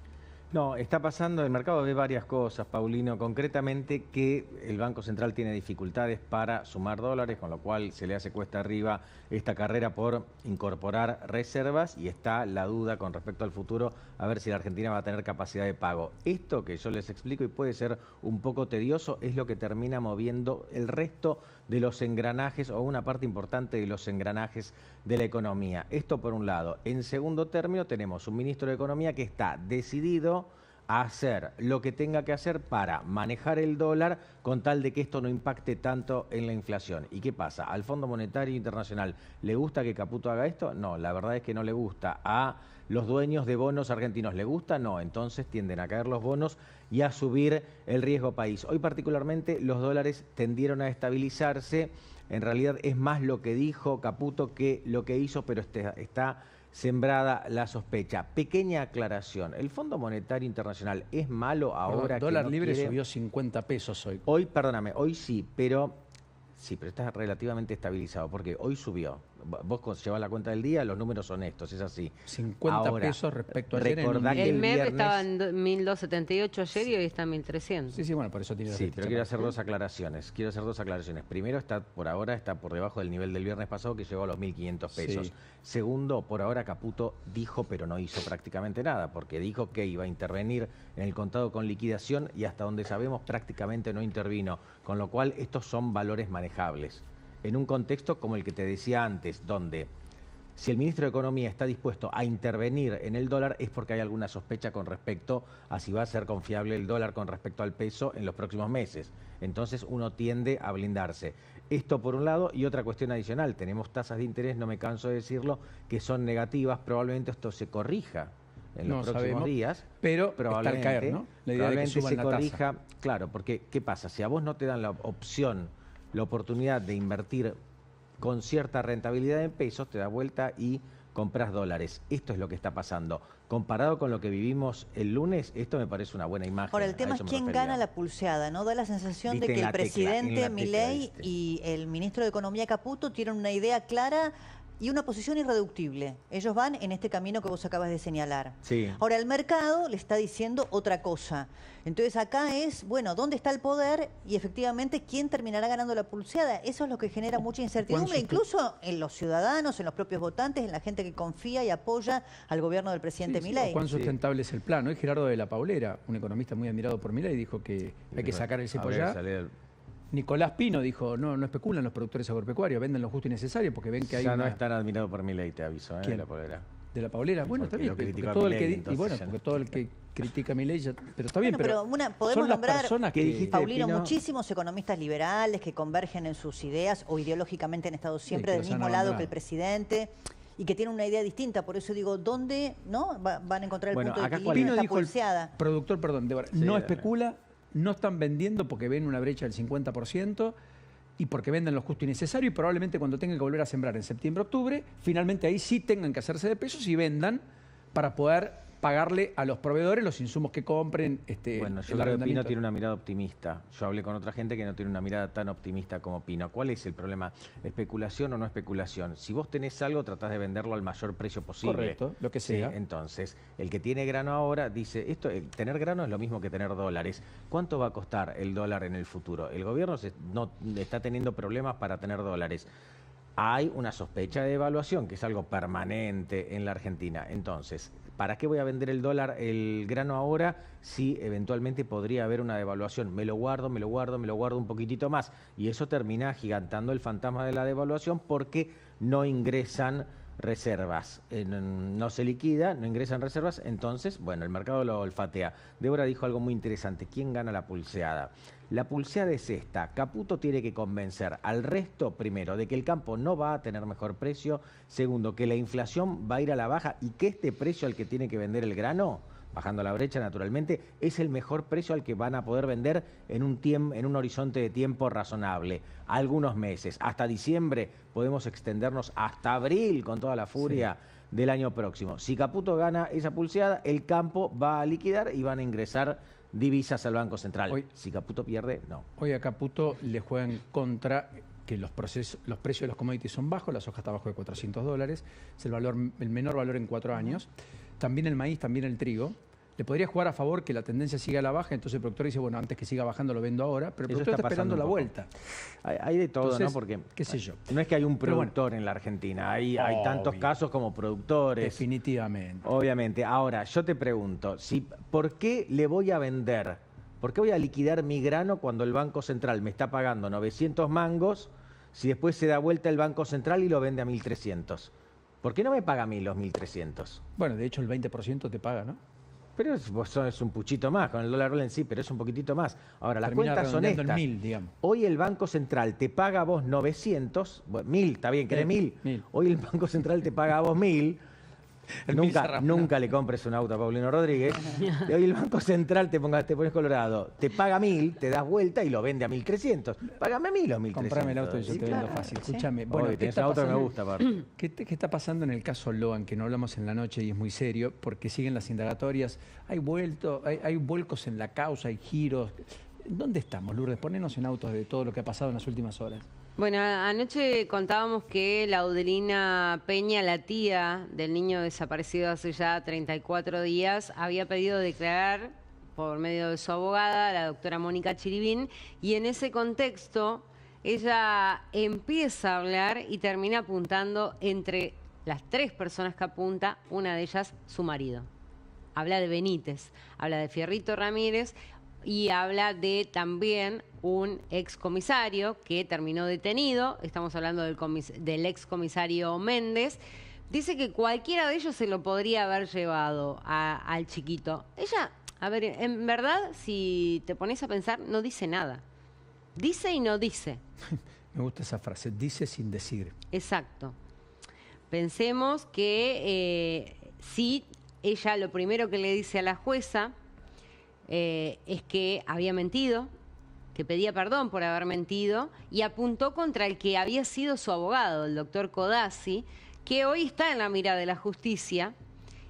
No, está pasando, el mercado ve varias cosas, Paulino, concretamente que el Banco Central tiene dificultades para sumar dólares, con lo cual se le hace cuesta arriba esta carrera por incorporar reservas y está la duda con respecto al futuro, a ver si la Argentina va a tener capacidad de pago. Esto que yo les explico y puede ser un poco tedioso es lo que termina moviendo el resto de los engranajes o una parte importante de los engranajes de la economía. Esto por un lado. En segundo término tenemos un ministro de Economía que está decidido a hacer lo que tenga que hacer para manejar el dólar con tal de que esto no impacte tanto en la inflación. ¿Y qué pasa? ¿Al Fondo Monetario Internacional le gusta que Caputo haga esto? No, la verdad es que no le gusta. ¿A los dueños de bonos argentinos le gusta? No, entonces tienden a caer los bonos y a subir el riesgo país. Hoy particularmente los dólares tendieron a estabilizarse. En realidad es más lo que dijo Caputo que lo que hizo, pero está sembrada la sospecha. Pequeña aclaración. ¿El Fondo Monetario Internacional es malo ahora? Dólar que no libre quiere... subió 50 pesos hoy. Hoy, perdóname, hoy sí, pero está relativamente estabilizado, porque hoy subió. Vos llevas la cuenta del día, los números son estos, es así. 50 Ahora, pesos respecto a ayer. recordá que El MEP viernes- estaba en 1.278 ayer y hoy está en 1.300. Sí, bueno, por eso tiene Sí, pero quiero hacer dos aclaraciones. Primero, por ahora está por debajo del nivel del viernes pasado, que llegó a los 1.500 pesos. Sí. Segundo, por ahora Caputo dijo, pero no hizo prácticamente nada, porque dijo que iba a intervenir en el contado con liquidación y hasta donde sabemos prácticamente no intervino, con lo cual estos son valores manejables. En un contexto como el que te decía antes, donde si el ministro de Economía está dispuesto a intervenir en el dólar es porque hay alguna sospecha con respecto a si va a ser confiable el dólar con respecto al peso en los próximos meses. Entonces uno tiende a blindarse. Esto por un lado, y otra cuestión adicional, tenemos tasas de interés, no me canso de decirlo, que son negativas, probablemente esto se corrija en los próximos días, pero está al caer, ¿no? La idea de que probablemente suban se la corrija, claro, porque ¿qué pasa? Si a vos no te dan la opción, la oportunidad de invertir con cierta rentabilidad en pesos, te da vuelta y compras dólares. Esto es lo que está pasando. Comparado con lo que vivimos el lunes, esto me parece una buena imagen. Ahora, el tema es quién gana la pulseada, ¿no? Da la sensación de que el presidente Milei y el ministro de Economía Caputo tienen una idea clara y una posición irreductible. Ellos van en este camino que vos acabas de señalar. Sí. Ahora, el mercado le está diciendo otra cosa. Entonces, acá es, bueno, ¿dónde está el poder? Y efectivamente, ¿quién terminará ganando la pulseada? Eso es lo que genera mucha incertidumbre, incluso en los ciudadanos, en los propios votantes, en la gente que confía y apoya al gobierno del presidente Milei. ¿Cuán sustentable es el plan? Hoy Gerardo de la Paulera, un economista muy admirado por Milei, dijo que hay que sacar el cepo ya. Nicolás Pino dijo, no especulan los productores agropecuarios, venden lo justo y necesario porque ven que hay ya no es tan admirado por Milei, te aviso, ¿Quién? de la Paulera. ¿De la Paulera? Bueno, Porque está bien, lo criticó porque todo, a el que, Milei, y bueno, entonces porque todo el que critica a Milei, pero está bien, Bueno, pero podemos son las nombrar, personas que dijiste, Paulino, Pino, muchísimos economistas liberales que convergen en sus ideas o ideológicamente han estado siempre que del los han mismo lado abandonado. que el presidente y que tienen una idea distinta. Por eso digo, ¿dónde no van a encontrar el Bueno, punto de acá equilibrio Pino en esta dijo, el pulseada? productor, perdón, Débora, Sí, no dale. especula, no están vendiendo porque ven una brecha del 50% y porque venden lo justo y necesario y probablemente cuando tengan que volver a sembrar en septiembre, octubre, finalmente ahí sí tengan que hacerse de pesos y vendan para poder pagarle a los proveedores los insumos que compren. Bueno, yo creo que Pino tiene una mirada optimista. Yo hablé con otra gente que no tiene una mirada tan optimista como Pino. ¿Cuál es el problema? ¿Especulación o no especulación? Si vos tenés algo, tratás de venderlo al mayor precio posible. Correcto, lo que sea. Sí, entonces, el que tiene grano ahora dice, tener grano es lo mismo que tener dólares. ¿Cuánto va a costar el dólar en el futuro? El gobierno no está teniendo problemas para tener dólares. Hay una sospecha de devaluación, que es algo permanente en la Argentina. Entonces, ¿para qué voy a vender el grano ahora si eventualmente podría haber una devaluación? Me lo guardo un poquitito más. Y eso termina agigantando el fantasma de la devaluación porque no ingresan reservas. No se liquida, no ingresan reservas, entonces, bueno, el mercado lo olfatea. Débora dijo algo muy interesante. ¿Quién gana la pulseada? La pulseada es esta. Caputo tiene que convencer al resto, primero, de que el campo no va a tener mejor precio. Segundo, que la inflación va a ir a la baja y que este precio al que tiene que vender el grano, bajando la brecha naturalmente, es el mejor precio al que van a poder vender en un horizonte de tiempo razonable. Algunos meses. Hasta diciembre podemos extendernos hasta abril con toda la furia del año próximo. Si Caputo gana esa pulseada, el campo va a liquidar y van a ingresar divisas al Banco Central. Si Caputo pierde, no. Hoy a Caputo le juegan contra que los precios de los commodities son bajos, la soja está abajo de $400, es el menor valor en 4 años. También el maíz, también el trigo. Le podría jugar a favor que la tendencia siga a la baja, entonces el productor dice, bueno, antes que siga bajando lo vendo ahora, pero el productor está esperando la vuelta. Hay de todo, Entonces, ¿no? Porque qué sé yo. No es que hay un productor en la Argentina, hay tantos casos como productores. Definitivamente. Obviamente. Ahora, yo te pregunto, ¿por qué le voy a vender? ¿Por qué voy a liquidar mi grano cuando el Banco Central me está pagando 900 mangos si después se da vuelta el Banco Central y lo vende a 1.300? ¿Por qué no me paga a mí los 1.300? Bueno, de hecho el 20% te paga, ¿no? Pero es un puchito más, con el dólar en sí, pero es un poquitito más. Ahora, las Termina cuentas son redondeando estas. en 1.000, digamos. Hoy el Banco Central te paga a vos 900, bueno, 1.000, está bien, ¿querés 1.000? Hoy el Banco Central te paga a vos 1.000. Nunca le compres un auto a Paulino Rodríguez. Y hoy el Banco Central te pones colorado, te paga 1.000, te das vuelta y lo vende a 1.300. Págame a mí los 1.300. Comprame el auto y yo te vendo fácil. Escúchame. Bueno, Hoy tenés un auto que me gusta, aparte. ¿Qué está pasando en el caso Loan, que no hablamos en la noche y es muy serio, porque siguen las indagatorias? Hay vuelcos en la causa, hay giros. ¿Dónde estamos, Lourdes? Ponenos en autos de todo lo que ha pasado en las últimas horas. Bueno, anoche contábamos que Laudelina Peña, la tía del niño desaparecido hace ya 34 días, había pedido declarar por medio de su abogada, la doctora Mónica Chiribín, y en ese contexto ella empieza a hablar y termina apuntando entre las 3 personas que apunta, una de ellas su marido. Habla de Benítez, habla de Fierrito Ramírez y habla de también un excomisario que terminó detenido, estamos hablando del excomisario Méndez. Dice que cualquiera de ellos se lo podría haber llevado al chiquito. Ella, a ver, en verdad, si te pones a pensar, no dice nada. Dice y no dice. Me gusta esa frase, dice sin decir. Exacto. Pensemos que sí, ella lo primero que le dice a la jueza es que había mentido, que pedía perdón por haber mentido y apuntó contra el que había sido su abogado, el doctor Codazzi, que hoy está en la mira de la justicia,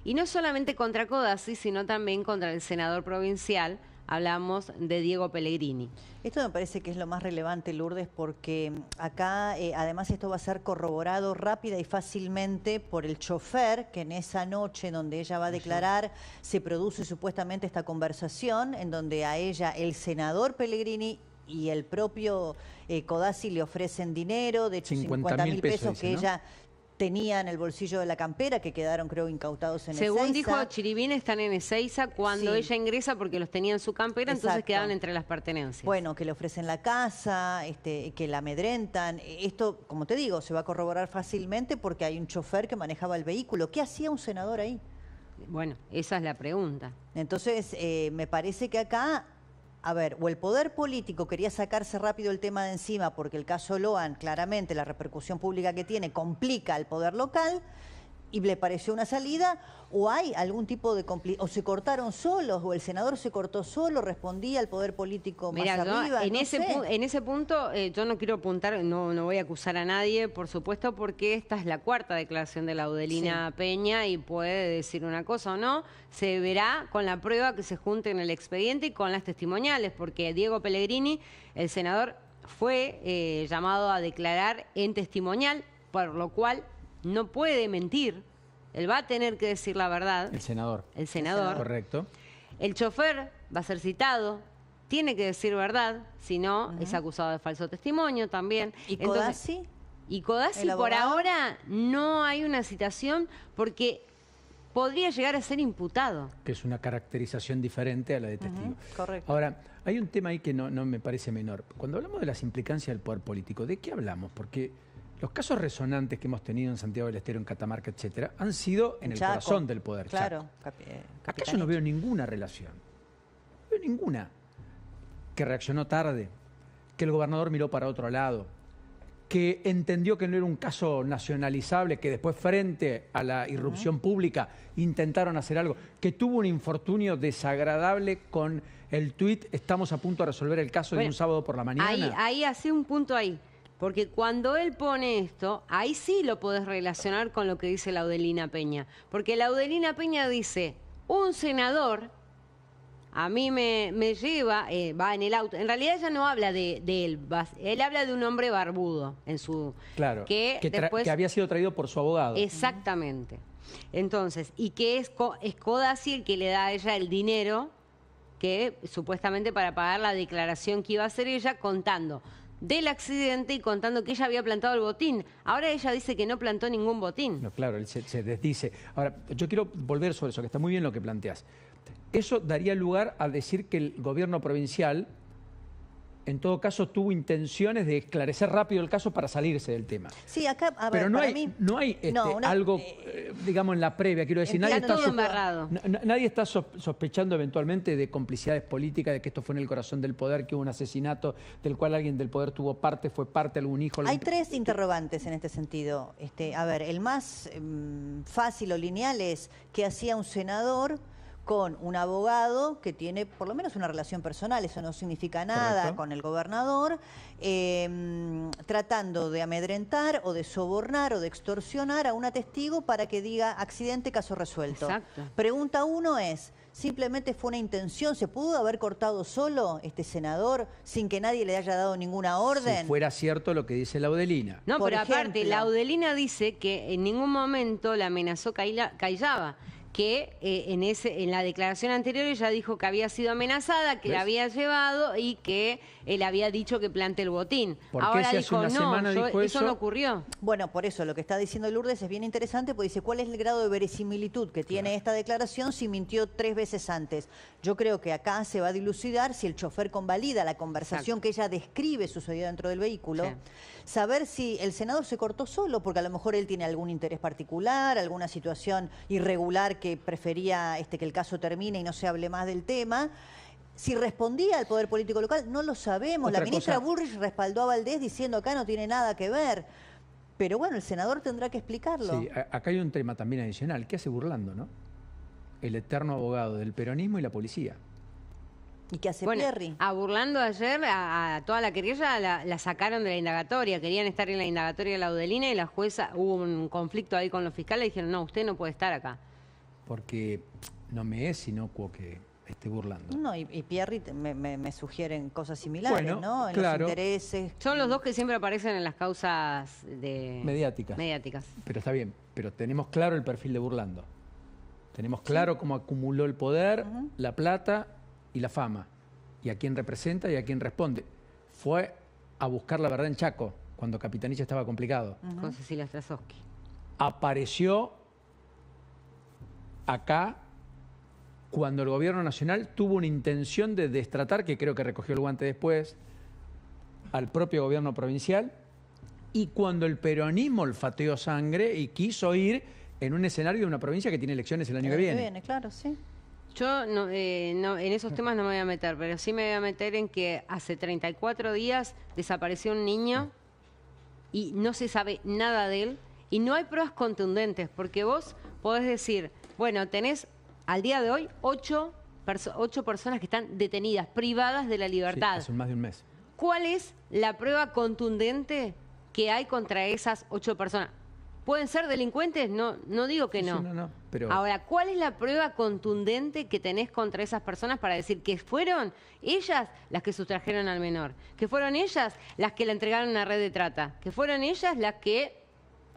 y no solamente contra Codazzi, sino también contra el senador provincial. Hablamos de Diego Pellegrini. Esto me parece que es lo más relevante, Lourdes, porque acá además esto va a ser corroborado rápida y fácilmente por el chofer, que en esa noche donde ella va a declarar se produce supuestamente esta conversación en donde a ella el senador Pellegrini y el propio Codazzi le ofrecen dinero, de hecho 50.000 pesos dice, que ¿no? ella tenía en el bolsillo de la campera, que quedaron, creo, incautados en Según Ezeiza. dijo Chiribín, están en Ezeiza cuando Sí. ella ingresa porque los tenía en su campera, entonces Exacto. quedaban entre las pertenencias. Bueno, que le ofrecen la casa, que la amedrentan. Esto, como te digo, se va a corroborar fácilmente porque hay un chofer que manejaba el vehículo. ¿Qué hacía un senador ahí? Bueno, esa es la pregunta. Entonces, me parece que acá, a ver, o el poder político quería sacarse rápido el tema de encima porque el caso Loan, claramente, la repercusión pública que tiene, complica al poder local y le pareció una salida, o hay algún tipo de o se cortaron solos, o el senador se cortó solo, respondía al poder político más Mira, arriba. en, no ese sé. en ese punto yo no quiero apuntar, no voy a acusar a nadie, por supuesto, porque esta es la 4ª declaración de Laudelina Peña y puede decir una cosa o no. Se verá con la prueba que se junte en el expediente y con las testimoniales, porque Diego Pellegrini, el senador, fue llamado a declarar en testimonial, por lo cual no puede mentir. Él va a tener que decir la verdad. El senador. El senador. Correcto. El chofer va a ser citado, tiene que decir verdad, si no es acusado de falso testimonio también. ¿Y Entonces, Codazzi? Y Codazzi ¿El por abogado? ahora no hay una citación porque podría llegar a ser imputado. Que es una caracterización diferente a la de testigo. correcto. Ahora, hay un tema ahí que no me parece menor. Cuando hablamos de las implicancias del poder político, ¿de qué hablamos? Porque los casos resonantes que hemos tenido en Santiago del Estero, en Catamarca, etcétera, han sido en el Chaco. corazón del poder. Claro. Chaco. Acá yo no veo ninguna relación. No veo ninguna. Que reaccionó tarde, que el gobernador miró para otro lado, que entendió que no era un caso nacionalizable, que después frente a la irrupción pública intentaron hacer algo, que tuvo un infortunio desagradable con el tuit, estamos a punto de resolver el caso de un sábado por la mañana. Ahí hace un punto ahí. Porque cuando él pone esto, ahí sí lo podés relacionar con lo que dice Laudelina Peña. Porque Laudelina Peña dice, un senador a mí me lleva, va en el auto. En realidad ella no habla de él, él habla de un hombre barbudo en su... Claro, que que había sido traído por su abogado. Exactamente. Entonces, y que es Codazzi el que le da a ella el dinero que supuestamente para pagar la declaración que iba a hacer ella, contando del accidente y contando que ella había plantado el botín. Ahora ella dice que no plantó ningún botín. No, claro, él se desdice. Ahora, yo quiero volver sobre eso, que está muy bien lo que planteas. Eso daría lugar a decir que el gobierno provincial, en todo caso, tuvo intenciones de esclarecer rápido el caso para salirse del tema. Sí, acá, a ver, pero no para hay, mí... no hay algo, digamos, en la previa, quiero decir, nadie Está está, todo embarrado. nadie está sospechando eventualmente de complicidades políticas, de que esto fue en el corazón del poder, que hubo un asesinato del cual alguien del poder tuvo parte, fue parte, algún hijo. Hay 3 interrogantes en este sentido. A ver, el más fácil o lineal es qué hacía un senador con un abogado que tiene por lo menos una relación personal, eso no significa nada, Correcto. con el gobernador, tratando de amedrentar o de sobornar o de extorsionar a una testigo para que diga accidente, caso resuelto. Exacto. Pregunta uno es, ¿simplemente fue una intención? ¿Se pudo haber cortado solo este senador sin que nadie le haya dado ninguna orden? Si fuera cierto lo que dice Laudelina. No, Por pero aparte, ejemplo. Laudelina dice que en ningún momento la amenazó Cayaba, que en la declaración anterior ella dijo que había sido amenazada, que ¿Ves? la había llevado y que él había dicho que plante el botín. ¿Por qué Ahora si hace dijo, una no, semana dijo eso eso? no ocurrió. Bueno, por eso lo que está diciendo Lourdes es bien interesante, porque dice, ¿cuál es el grado de verisimilitud que tiene esta declaración si mintió 3 veces antes? Yo creo que acá se va a dilucidar si el chofer convalida la conversación que ella describe sucedió dentro del vehículo, Sí. saber si el senador se cortó solo, porque a lo mejor él tiene algún interés particular, alguna situación irregular que prefería que el caso termine y no se hable más del tema. Si respondía al poder político local, no lo sabemos. Otra La ministra cosa. Bullrich respaldó a Valdés diciendo acá no tiene nada que ver. Pero bueno, el senador tendrá que explicarlo. Sí, acá hay un tema también adicional. ¿Qué hace Burlando, no? El eterno abogado del peronismo y la policía. ¿Y qué hace Bueno, Pierri? a Burlando ayer, a toda la querella la sacaron de la indagatoria. Querían estar en la indagatoria de Laudelina y la jueza, hubo un conflicto ahí con los fiscales y dijeron, no, usted no puede estar acá. Porque no me es inocuo que esté burlando. No, y Pierri me sugieren cosas similares, Bueno, ¿no? En claro. los intereses. Son los dos que siempre aparecen en las causas Mediáticas. mediáticas. Pero está bien, pero tenemos claro el perfil de Burlando. Tenemos claro cómo acumuló el poder, la plata y la fama. Y a quién representa y a quién responde. Fue a buscar la verdad en Chaco, cuando Capitanilla estaba complicado. Con Cecilia Strasowski. Apareció acá cuando el gobierno nacional tuvo una intención de destratar, que creo que recogió el guante después, al propio gobierno provincial, y cuando el peronismo olfateó sangre y quiso ir en un escenario de una provincia que tiene elecciones el año que viene. Claro, sí. Yo no, en esos temas no me voy a meter, pero sí me voy a meter en que hace 34 días desapareció un niño y no se sabe nada de él y no hay pruebas contundentes, porque vos podés decir, bueno, tenés al día de hoy 8 personas que están detenidas, privadas de la Sí, libertad. hace más de un mes. ¿Cuál es la prueba contundente que hay contra esas 8 personas? ¿Pueden ser delincuentes? No digo que Sí, no. sí, no, pero Ahora, ¿cuál es la prueba contundente que tenés contra esas personas para decir que fueron ellas las que sustrajeron al menor? Que fueron ellas las que le entregaron una red de trata? Que fueron ellas las que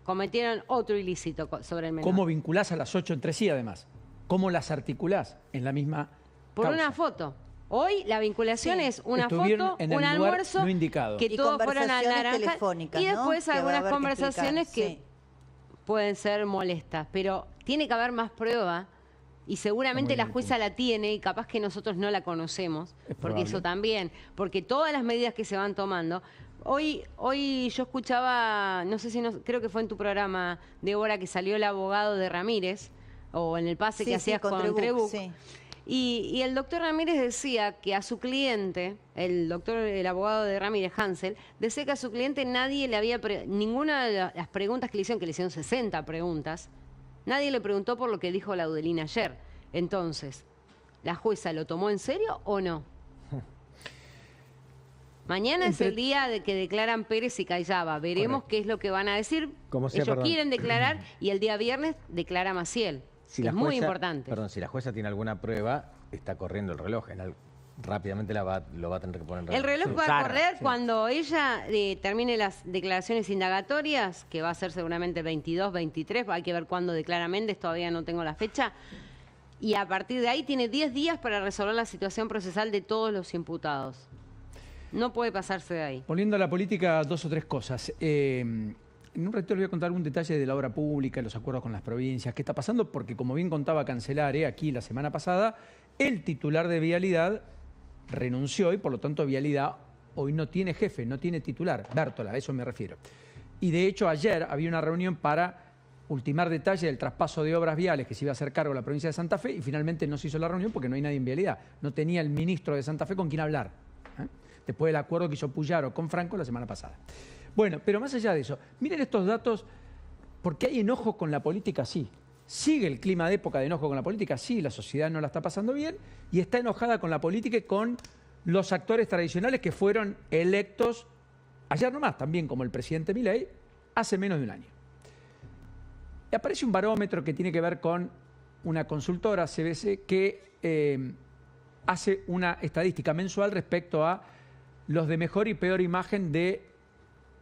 cometieron otro ilícito sobre el menor? ¿cómo vinculás a las 8 entre sí además? ¿Cómo las articulás en la misma Por causa? una foto. Hoy la vinculación Sí. es una Estuvieron foto, en un el lugar almuerzo, no indicado. que Y todos fueron al conversaciones naranja telefónicas, y ¿no? después Que va a algunas haber que conversaciones explicar, que sí. pueden ser molestas, pero tiene que haber más prueba y seguramente Está la muy bien el jueza la tiene y capaz que nosotros no la conocemos, Es porque probable. eso también, porque todas las medidas que se van tomando. Hoy yo escuchaba, no sé si creo que fue en tu programa, Débora, que salió el abogado de Ramírez, o en el pase Sí, que sí, hacías con Trebuch, Trebuch. sí. Y el doctor Ramírez decía que a su cliente, el abogado de Ramírez, Hansel, decía que a su cliente nadie le había, ninguna de las preguntas que le hicieron 60 preguntas, nadie le preguntó por lo que dijo Laudelina ayer. Entonces, ¿la jueza lo tomó en serio o no? Mañana es el día de que declaran Pérez y Cayaba. Veremos Correcto. qué es lo que van a decir. Como sea, Ellos perdón. quieren declarar y el día viernes declara Maciel. Si que la es muy jueza- importante. Perdón, si la jueza tiene alguna prueba, está corriendo el reloj. Rápidamente lo va a tener que poner en El reloj va a usar. correr cuando ella termine las declaraciones indagatorias, que va a ser seguramente 22, 23, hay que ver cuándo declara Méndez, todavía no tengo la fecha. Y a partir de ahí tiene 10 días para resolver la situación procesal de todos los imputados. No puede pasarse de ahí. Volviendo a la política, 2 o 3 cosas. En un ratito les voy a contar algún detalle de la obra pública, los acuerdos con las provincias, qué está pasando, porque como bien contaba Cancelare aquí la semana pasada, el titular de Vialidad renunció y por lo tanto Vialidad hoy no tiene jefe, no tiene titular. Bértola, a eso me refiero. Y de hecho ayer había una reunión para ultimar detalles del traspaso de obras viales que se iba a hacer cargo la provincia de Santa Fe y finalmente no se hizo la reunión porque no hay nadie en Vialidad. No tenía el ministro de Santa Fe con quien hablar. Después del acuerdo que hizo Puyaro con Franco la semana pasada. Bueno, pero más allá de eso, miren estos datos, porque hay enojo con la política, sí. Sigue el clima de época de enojo con la política, sí, la sociedad no la está pasando bien y está enojada con la política y con los actores tradicionales que fueron electos ayer nomás, también como el presidente Milei, hace menos de un año. Y aparece un barómetro que tiene que ver con una consultora, CBC, que hace una estadística mensual respecto a los de mejor y peor imagen de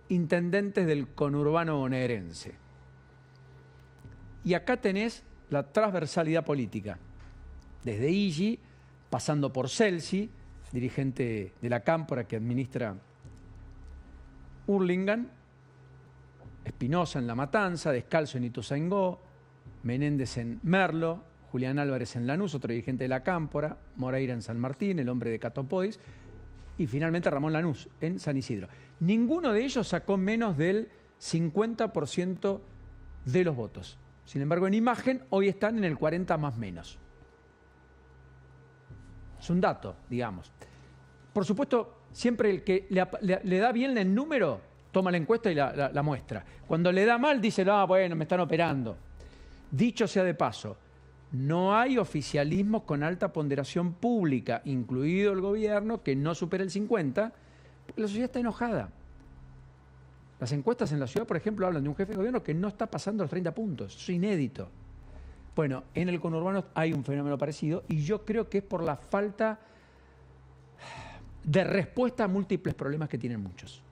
intendentes del conurbano bonaerense. Y acá tenés la transversalidad política, desde Igi, pasando por Celsi, dirigente de la Cámpora que administra Hurlingham, Espinosa en La Matanza, Descalzo en Ituzaingó, Menéndez en Merlo, Julián Álvarez en Lanús, otro dirigente de la Cámpora, Moreira en San Martín, el hombre de Catopois, y finalmente Ramón Lanús en San Isidro. Ninguno de ellos sacó menos del 50% de los votos. Sin embargo, en imagen hoy están en el 40 más menos. Es un dato, digamos. Por supuesto, siempre el que le da bien el número, toma la encuesta y la muestra. Cuando le da mal, dice, no, bueno, me están operando. Dicho sea de paso, no hay oficialismos con alta ponderación pública, incluido el gobierno, que no supere el 50%, porque la sociedad está enojada. Las encuestas en la ciudad, por ejemplo, hablan de un jefe de gobierno que no está pasando los 30 puntos. Eso es inédito. Bueno, en el conurbano hay un fenómeno parecido y yo creo que es por la falta de respuesta a múltiples problemas que tienen muchos.